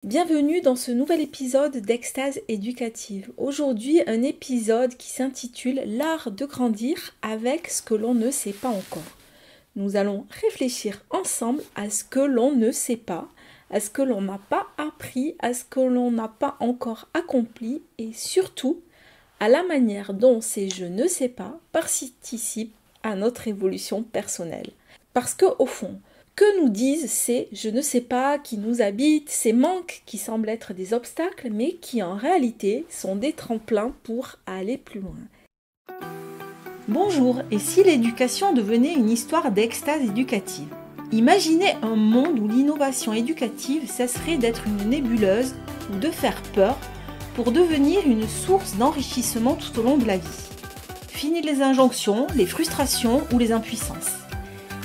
Bienvenue dans ce nouvel épisode d'Extase éducative. Aujourd'hui, un épisode qui s'intitule L'art de grandir avec ce que l'on ne sait pas encore. Nous allons réfléchir ensemble à ce que l'on ne sait pas, à ce que l'on n'a pas appris, à ce que l'on n'a pas encore accompli et surtout à la manière dont ces je ne sais pas participent à notre évolution personnelle. Parce que au fond, que nous disent ces je ne sais pas qui nous habitent, ces manques qui semblent être des obstacles, mais qui en réalité sont des tremplins pour aller plus loin. Bonjour, et si l'éducation devenait une histoire d'extase éducative? Imaginez un monde où l'innovation éducative cesserait d'être une nébuleuse ou de faire peur pour devenir une source d'enrichissement tout au long de la vie. Fini les injonctions, les frustrations ou les impuissances.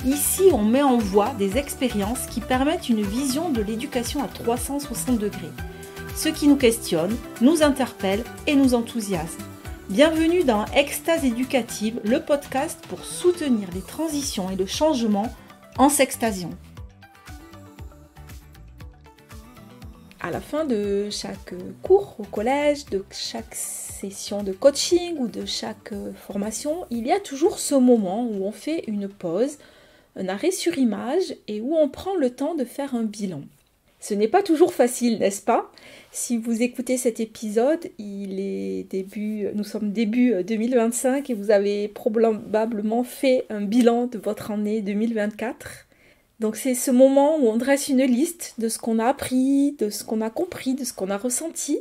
Ici, on met en voie des expériences qui permettent une vision de l'éducation à 360 degrés. Ce qui nous questionne, nous interpelle et nous enthousiasme. Bienvenue dans Extase éducative, le podcast pour soutenir les transitions et le changement en s'extasiant. À la fin de chaque cours au collège, de chaque session de coaching ou de chaque formation, il y a toujours ce moment où on fait une pause, un arrêt sur image et où on prend le temps de faire un bilan. Ce n'est pas toujours facile, n'est-ce pas? Si vous écoutez cet épisode, nous sommes début 2025 et vous avez probablement fait un bilan de votre année 2024. Donc c'est ce moment où on dresse une liste de ce qu'on a appris, de ce qu'on a compris, de ce qu'on a ressenti.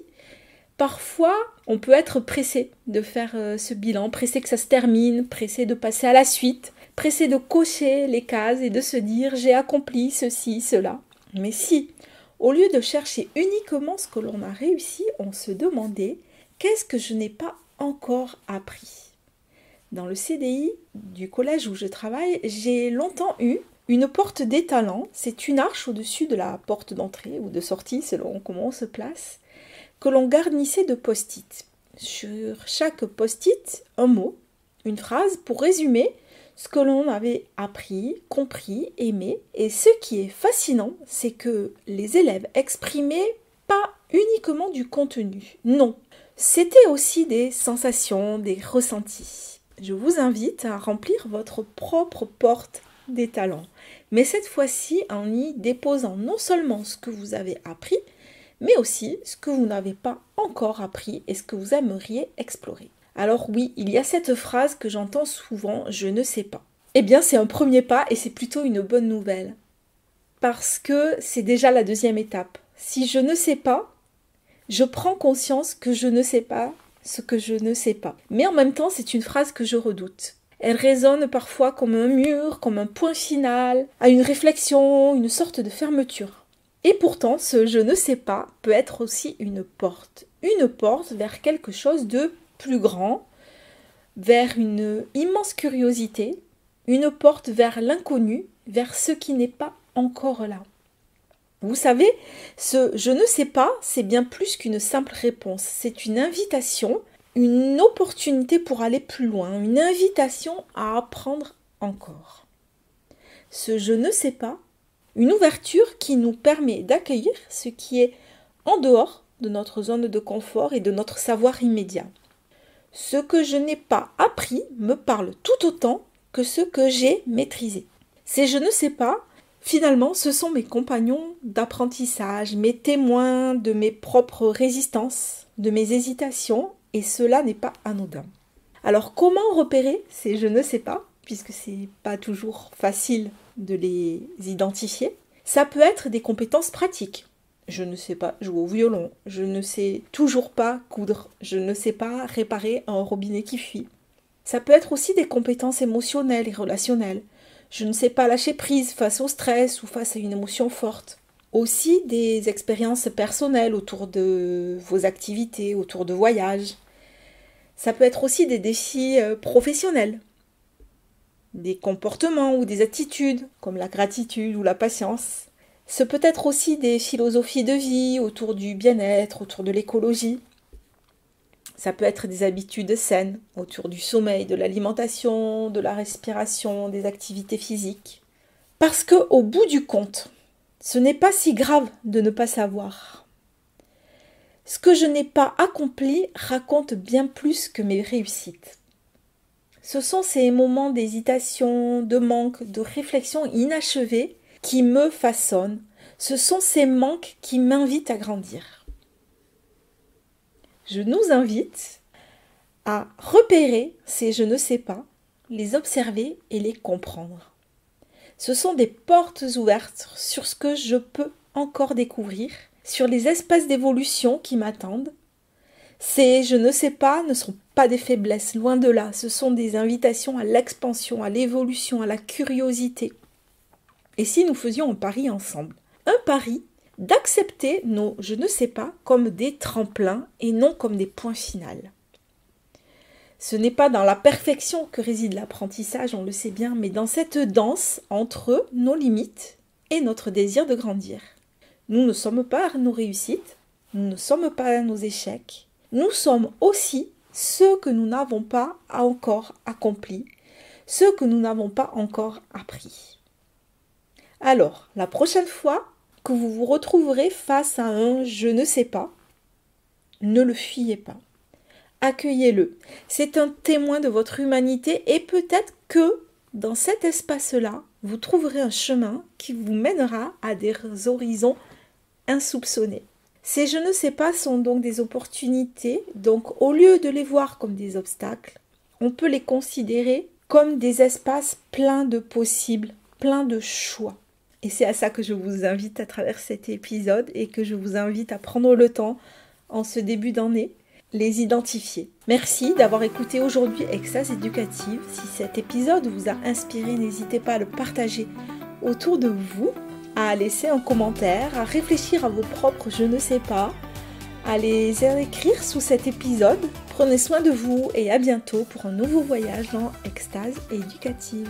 Parfois, on peut être pressé de faire ce bilan, pressé que ça se termine, pressé de passer à la suite, pressé de cocher les cases et de se dire « j'ai accompli ceci, cela ». Mais si, au lieu de chercher uniquement ce que l'on a réussi, on se demandait « qu'est-ce que je n'ai pas encore appris ?» Dans le CDI du collège où je travaille, j'ai longtemps eu une porte des talents, c'est une arche au-dessus de la porte d'entrée ou de sortie selon comment on se place, que l'on garnissait de post-it. Sur chaque post-it, un mot, une phrase pour résumer ce que l'on avait appris, compris, aimé. Et ce qui est fascinant, c'est que les élèves exprimaient pas uniquement du contenu. Non, c'était aussi des sensations, des ressentis. Je vous invite à remplir votre propre porte des talents. Mais cette fois-ci, en y déposant non seulement ce que vous avez appris, mais aussi ce que vous n'avez pas encore appris et ce que vous aimeriez explorer. Alors oui, il y a cette phrase que j'entends souvent, je ne sais pas. Eh bien, c'est un premier pas et c'est plutôt une bonne nouvelle. Parce que c'est déjà la deuxième étape. Si je ne sais pas, je prends conscience que je ne sais pas ce que je ne sais pas. Mais en même temps, c'est une phrase que je redoute. Elle résonne parfois comme un mur, comme un point final, à une réflexion, une sorte de fermeture. Et pourtant, ce je ne sais pas peut être aussi une porte vers quelque chose de plus grand, vers une immense curiosité, une porte vers l'inconnu, vers ce qui n'est pas encore là. Vous savez, ce je ne sais pas, c'est bien plus qu'une simple réponse. C'est une invitation, une opportunité pour aller plus loin, une invitation à apprendre encore. Ce je ne sais pas, une ouverture qui nous permet d'accueillir ce qui est en dehors de notre zone de confort et de notre savoir immédiat. Ce que je n'ai pas appris me parle tout autant que ce que j'ai maîtrisé. Ces je ne sais pas, finalement, ce sont mes compagnons d'apprentissage, mes témoins de mes propres résistances, de mes hésitations, et cela n'est pas anodin. Alors comment repérer ces je ne sais pas, puisque c'est pas toujours facile de les identifier? Ça peut être des compétences pratiques. Je ne sais pas jouer au violon, je ne sais toujours pas coudre, je ne sais pas réparer un robinet qui fuit. Ça peut être aussi des compétences émotionnelles et relationnelles. Je ne sais pas lâcher prise face au stress ou face à une émotion forte. Aussi des expériences personnelles autour de vos activités, autour de voyages. Ça peut être aussi des défis professionnels. Des comportements ou des attitudes, comme la gratitude ou la patience. Ce peut être aussi des philosophies de vie autour du bien-être, autour de l'écologie. Ça peut être des habitudes saines autour du sommeil, de l'alimentation, de la respiration, des activités physiques. Parce que, au bout du compte, ce n'est pas si grave de ne pas savoir. Ce que je n'ai pas accompli raconte bien plus que mes réussites. Ce sont ces moments d'hésitation, de manque, de réflexion inachevée qui me façonnent. Ce sont ces manques qui m'invitent à grandir. Je nous invite à repérer ces je ne sais pas, les observer et les comprendre. Ce sont des portes ouvertes sur ce que je peux encore découvrir, sur les espaces d'évolution qui m'attendent. Ces je ne sais pas ne sont pas des faiblesses, loin de là. Ce sont des invitations à l'expansion, à l'évolution, à la curiosité. Et si nous faisions un pari ensemble? Un pari d'accepter nos je ne sais pas comme des tremplins et non comme des points finaux. Ce n'est pas dans la perfection que réside l'apprentissage, on le sait bien, mais dans cette danse entre nos limites et notre désir de grandir. Nous ne sommes pas nos réussites, nous ne sommes pas nos échecs, nous sommes aussi ceux que nous n'avons pas encore accomplis, ceux que nous n'avons pas encore appris. Alors, la prochaine fois que vous vous retrouverez face à un je ne sais pas, ne le fuyez pas. Accueillez-le. C'est un témoin de votre humanité et peut-être que dans cet espace-là, vous trouverez un chemin qui vous mènera à des horizons insoupçonnés. Ces je ne sais pas sont donc des opportunités, donc au lieu de les voir comme des obstacles, on peut les considérer comme des espaces pleins de possibles, pleins de choix. Et c'est à ça que je vous invite à travers cet épisode et que je vous invite à prendre le temps en ce début d'année, les identifier. Merci d'avoir écouté aujourd'hui Extase Éducative. Si cet épisode vous a inspiré, n'hésitez pas à le partager autour de vous, à laisser un commentaire, à réfléchir à vos propres je ne sais pas, à les écrire sous cet épisode. Prenez soin de vous et à bientôt pour un nouveau voyage dans Extase Éducative.